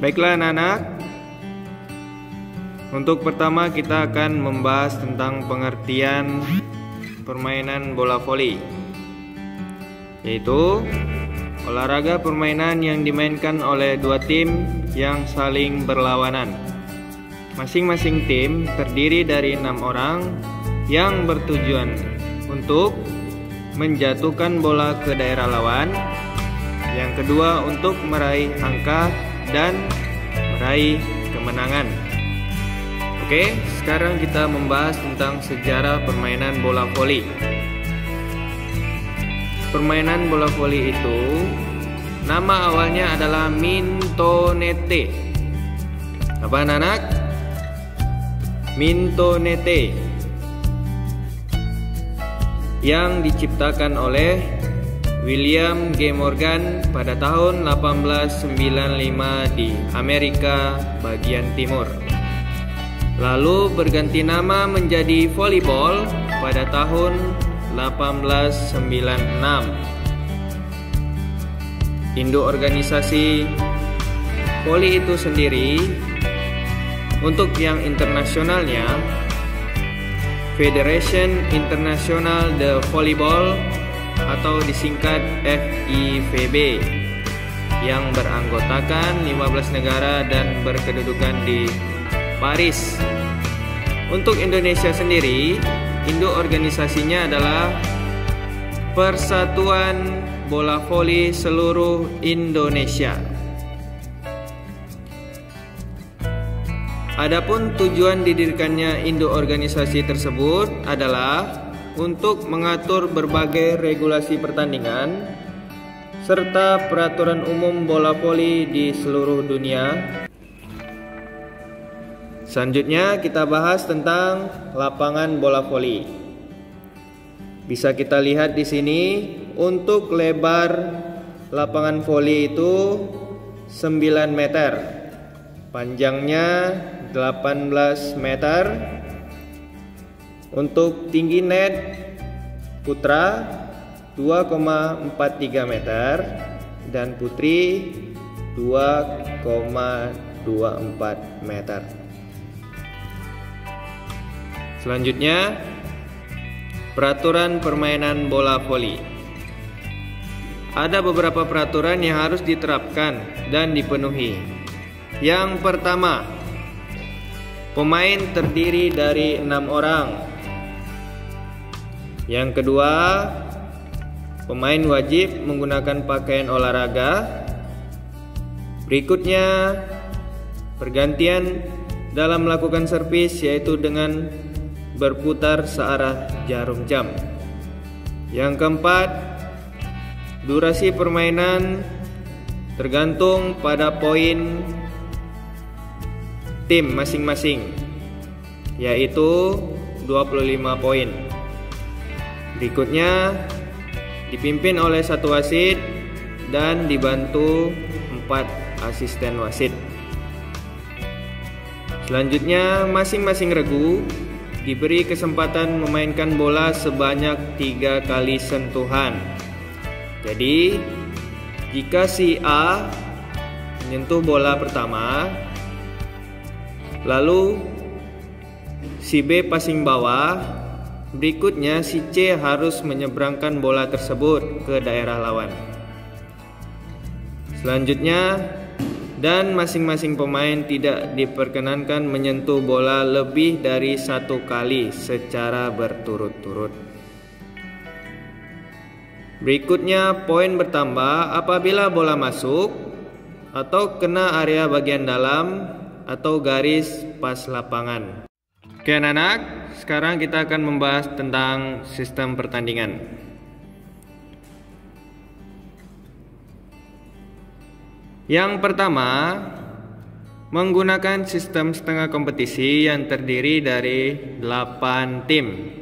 Baiklah anak-anak, untuk pertama kita akan membahas tentang pengertian permainan bola voli, yaitu olahraga permainan yang dimainkan oleh dua tim yang saling berlawanan. Masing-masing tim terdiri dari 6 orang yang bertujuan untuk menjatuhkan bola ke daerah lawan. Yang kedua untuk meraih angka dan meraih kemenangan. Oke, sekarang kita membahas tentang sejarah permainan bola voli. Permainan bola voli itu nama awalnya adalah mintonete. Apa anak-anak? Mintonete, yang diciptakan oleh William G. Morgan pada tahun 1895 di Amerika bagian timur. Lalu berganti nama menjadi volleyball pada tahun 1896. Induk organisasi voli itu sendiri untuk yang internasionalnya Federation International de Volleyball atau disingkat FIVB, yang beranggotakan 15 negara dan berkedudukan di Paris. Untuk Indonesia sendiri, induk organisasinya adalah Persatuan Bola Voli Seluruh Indonesia. Adapun tujuan didirikannya induk organisasi tersebut adalah untuk mengatur berbagai regulasi pertandingan serta peraturan umum bola voli di seluruh dunia. Selanjutnya kita bahas tentang lapangan bola voli. Bisa kita lihat di sini, untuk lebar lapangan voli itu 9 meter, panjangnya 18 meter. Untuk tinggi net putra 2,43 meter dan putri 2,24 meter. Selanjutnya, peraturan permainan bola voli. Ada beberapa peraturan yang harus diterapkan dan dipenuhi. Yang pertama, pemain terdiri dari 6 orang. Yang kedua, pemain wajib menggunakan pakaian olahraga. Berikutnya, pergantian dalam melakukan servis, yaitu dengan berputar searah jarum jam. Yang keempat, durasi permainan tergantung pada poin tim masing-masing, yaitu 25 poin. Berikutnya, dipimpin oleh 1 wasit dan dibantu 4 asisten wasit. Selanjutnya, masing-masing regu diberi kesempatan memainkan bola sebanyak 3 kali sentuhan. Jadi, jika si A menyentuh bola pertama, lalu si B passing bawah, berikutnya si C harus menyeberangkan bola tersebut ke daerah lawan. Selanjutnya, dan masing-masing pemain tidak diperkenankan menyentuh bola lebih dari 1 kali secara berturut-turut. Berikutnya, poin bertambah apabila bola masuk atau kena area bagian dalam atau garis pas lapangan. Oke anak-anak, sekarang kita akan membahas tentang sistem pertandingan. Yang pertama, menggunakan sistem setengah kompetisi yang terdiri dari 8 tim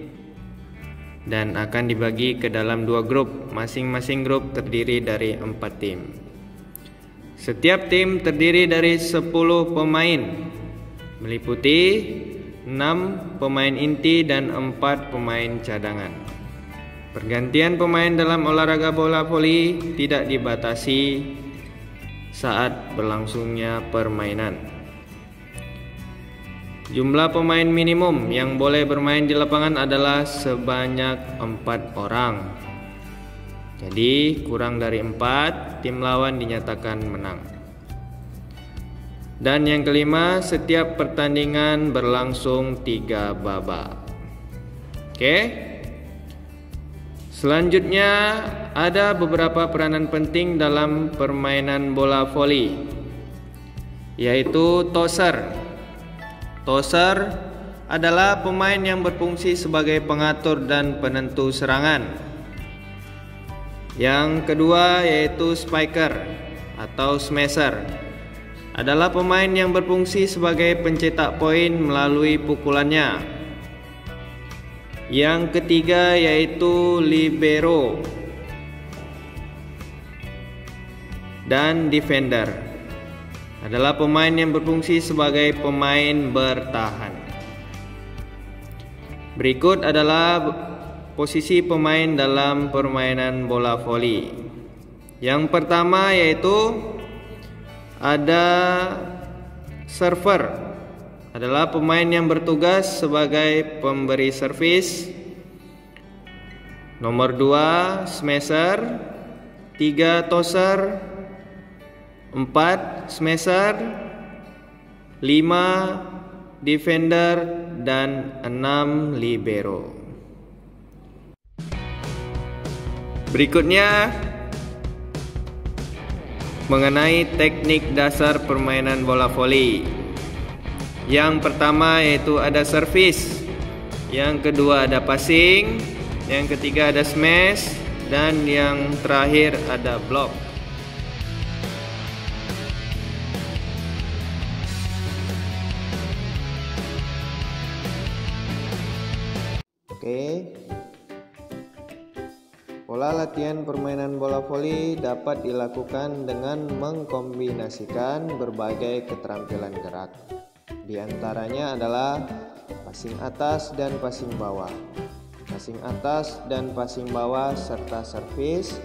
dan akan dibagi ke dalam 2 grup. Masing-masing grup terdiri dari 4 tim. Setiap tim terdiri dari 10 pemain, meliputi 6 pemain inti dan 4 pemain cadangan. Pergantian pemain dalam olahraga bola voli tidak dibatasi saat berlangsungnya permainan. Jumlah pemain minimum yang boleh bermain di lapangan adalah sebanyak 4 orang. Jadi kurang dari 4, tim lawan dinyatakan menang. Dan yang kelima, setiap pertandingan berlangsung 3 babak. Oke. Selanjutnya ada beberapa peranan penting dalam permainan bola voli, yaitu tosser. Tosser adalah pemain yang berfungsi sebagai pengatur dan penentu serangan. Yang kedua yaitu spiker atau smasher, adalah pemain yang berfungsi sebagai pencetak poin melalui pukulannya. Yang ketiga yaitu libero dan defender, adalah pemain yang berfungsi sebagai pemain bertahan. Berikut adalah posisi pemain dalam permainan bola voli. Yang pertama yaitu ada server, adalah pemain yang bertugas sebagai pemberi servis. Nomor 2 smasher, 3 tosser, 4 smasher, 5 defender, dan 6 libero. Berikutnya mengenai teknik dasar permainan bola voli. Yang pertama yaitu ada servis, yang kedua ada passing, yang ketiga ada smash, dan yang terakhir ada block. Oke. Pola latihan permainan bola voli dapat dilakukan dengan mengkombinasikan berbagai keterampilan gerak. Di antaranya adalah passing atas dan passing bawah, passing atas dan passing bawah serta servis,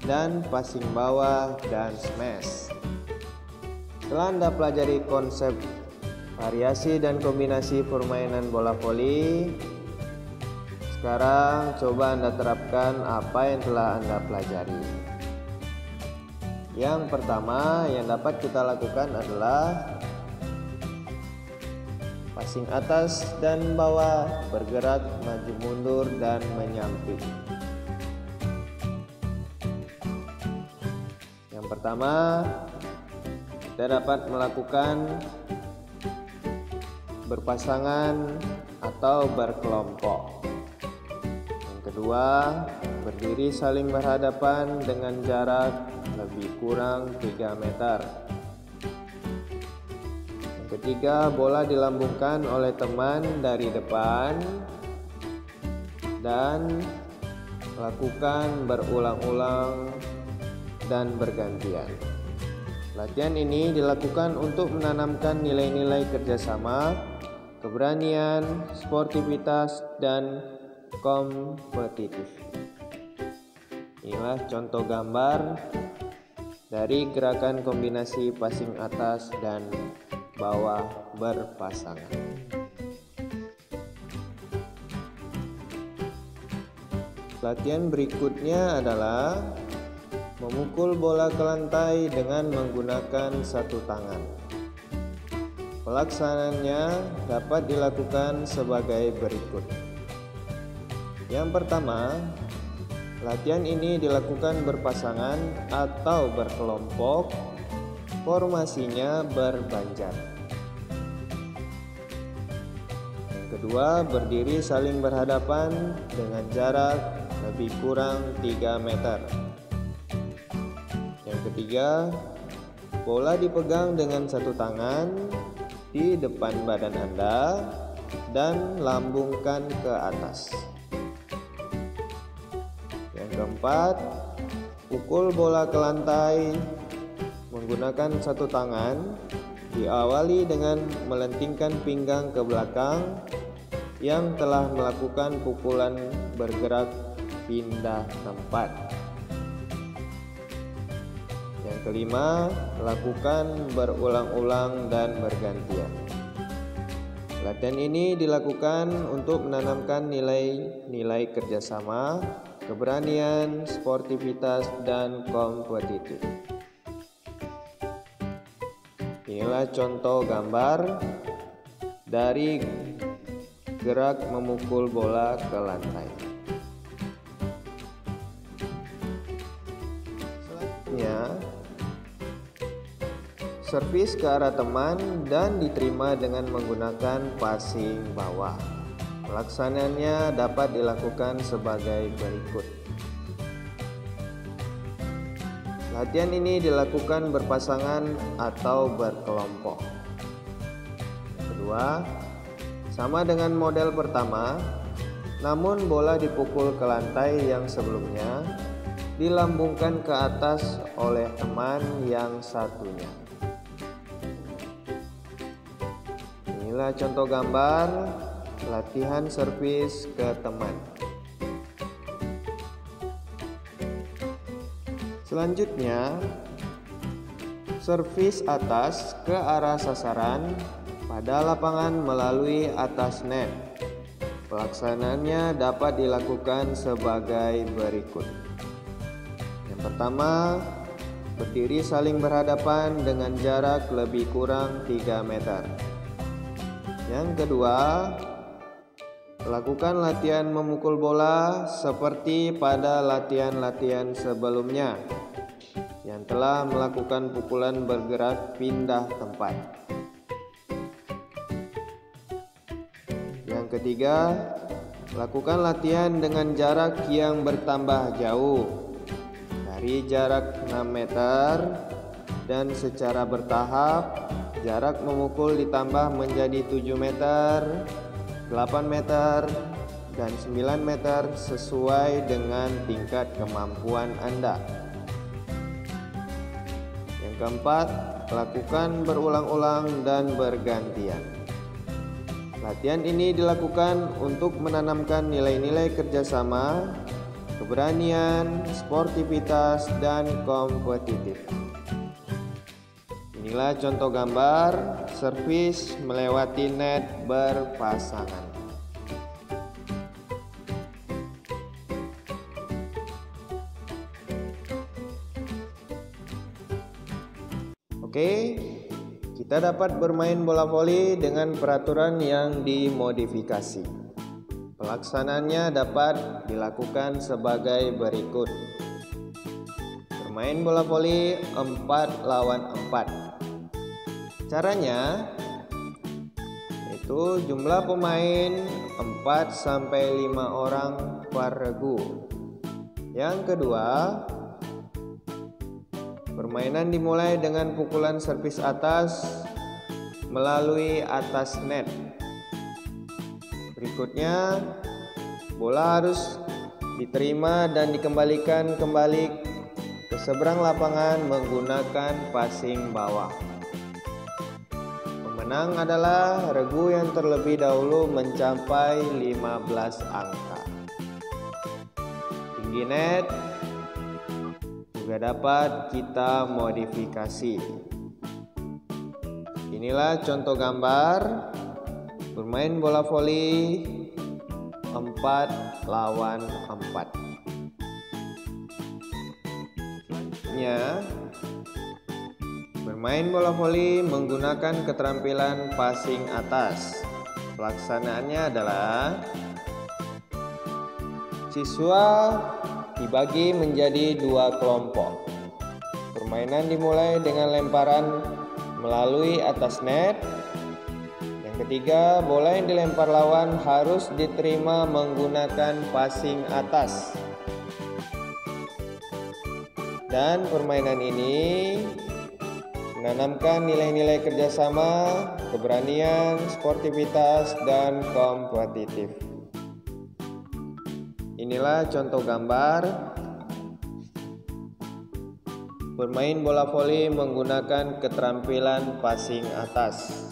dan passing bawah dan smash. Setelah Anda pelajari konsep variasi dan kombinasi permainan bola voli, sekarang coba Anda terapkan apa yang telah Anda pelajari. Yang pertama yang dapat kita lakukan adalah passing atas dan bawah, bergerak maju mundur dan menyamping. Yang pertama, kita dapat melakukan berpasangan atau berkelompok. Kedua, berdiri saling berhadapan dengan jarak lebih kurang 3 meter. Yang ketiga, bola dilambungkan oleh teman dari depan dan lakukan berulang-ulang dan bergantian. Latihan ini dilakukan untuk menanamkan nilai-nilai kerjasama, keberanian, sportivitas, dan kompetitif. Inilah contoh gambar dari gerakan kombinasi passing atas dan bawah berpasangan. Latihan berikutnya adalah memukul bola ke lantai dengan menggunakan satu tangan. Pelaksanaannya dapat dilakukan sebagai berikut. Yang pertama, latihan ini dilakukan berpasangan atau berkelompok, formasinya berbanjar. Yang kedua, berdiri saling berhadapan dengan jarak lebih kurang 3 meter. Yang ketiga, bola dipegang dengan satu tangan di depan badan Anda dan lambungkan ke atas. Keempat, pukul bola ke lantai menggunakan satu tangan, diawali dengan melentingkan pinggang ke belakang yang telah melakukan pukulan bergerak pindah tempat. Yang Yang kelima, lakukan berulang-ulang dan bergantian. Latihan ini dilakukan untuk menanamkan nilai-nilai kerjasama, keberanian, sportivitas, dan kompetitif. Inilah contoh gambar dari gerak memukul bola ke lantai. Selanjutnya, servis ke arah teman dan diterima dengan menggunakan passing bawah. Pelaksanaannya dapat dilakukan sebagai berikut. Latihan ini dilakukan berpasangan atau berkelompok. Kedua, sama dengan model pertama, namun bola dipukul ke lantai yang sebelumnya dilambungkan ke atas oleh teman yang satunya. Inilah contoh gambar latihan servis ke teman. Selanjutnya, servis atas ke arah sasaran pada lapangan melalui atas net. Pelaksanaannya dapat dilakukan sebagai berikut. Yang pertama, berdiri saling berhadapan dengan jarak lebih kurang 3 meter. Yang kedua, lakukan latihan memukul bola seperti pada latihan-latihan sebelumnya yang telah melakukan pukulan bergerak pindah tempat. Yang ketiga, lakukan latihan dengan jarak yang bertambah jauh dari jarak 6 meter dan secara bertahap. Jarak memukul ditambah menjadi 7 meter, 8 meter, dan 9 meter sesuai dengan tingkat kemampuan Anda. Yang keempat, lakukan berulang-ulang dan bergantian. Latihan ini dilakukan untuk menanamkan nilai-nilai kerjasama, keberanian, sportivitas, dan kompetitif. Inilah contoh gambar servis melewati net berpasangan. Oke, kita dapat bermain bola voli dengan peraturan yang dimodifikasi. Pelaksanaannya dapat dilakukan sebagai berikut. Bermain bola voli 4 lawan 4. Caranya itu jumlah pemain 4-5 orang per regu. Yang kedua, permainan dimulai dengan pukulan servis atas melalui atas net. Berikutnya, bola harus diterima dan dikembalikan kembali ke seberang lapangan menggunakan passing bawah. Pemenang adalah regu yang terlebih dahulu mencapai 15 angka. Tinggi net juga dapat kita modifikasi. Inilah contoh gambar bermain bola voli 4 lawan 4. Selanjutnya, bermain bola voli menggunakan keterampilan passing atas. Pelaksanaannya adalah siswa dibagi menjadi 2 kelompok. Permainan dimulai dengan lemparan melalui atas net. Yang ketiga, bola yang dilempar lawan harus diterima menggunakan passing atas. Dan permainan ini menanamkan nilai-nilai kerjasama, keberanian, sportivitas, dan kompetitif. Inilah contoh gambar bermain bola voli menggunakan keterampilan passing atas.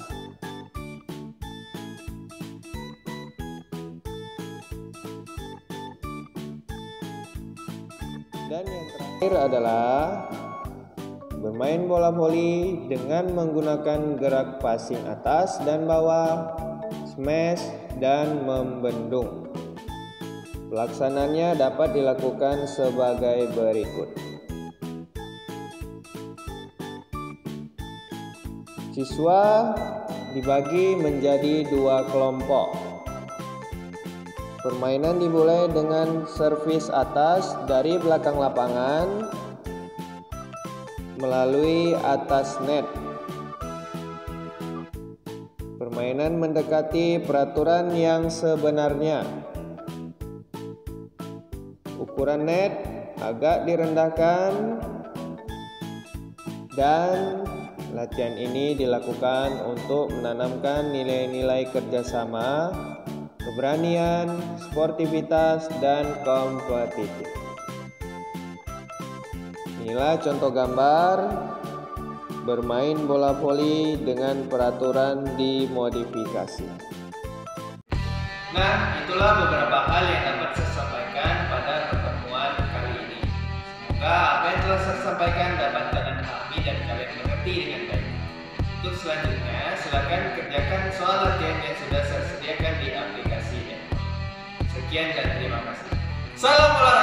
Dan yang terakhir adalah Bermain bola voli dengan menggunakan gerak passing atas dan bawah, smash, dan membendung. Pelaksanaannya dapat dilakukan sebagai berikut. Siswa dibagi menjadi 2 kelompok. Permainan dimulai dengan servis atas dari belakang lapangan melalui atas net. Permainan mendekati peraturan yang sebenarnya. Ukuran net agak direndahkan dan latihan ini dilakukan untuk menanamkan nilai-nilai kerjasama, keberanian, sportivitas, dan kompetitif. Inilah contoh gambar bermain bola voli dengan peraturan dimodifikasi. Nah, itulah beberapa hal yang dapat saya sampaikan pada pertemuan kali ini. Semoga apa yang telah saya sampaikan dapat kalian pahami dan kalian mengerti dengan baik. Untuk selanjutnya, silakan kerjakan soal latihan yang sudah saya sediakan di aplikasi. Sekian dan terima kasih. Salam olahraga.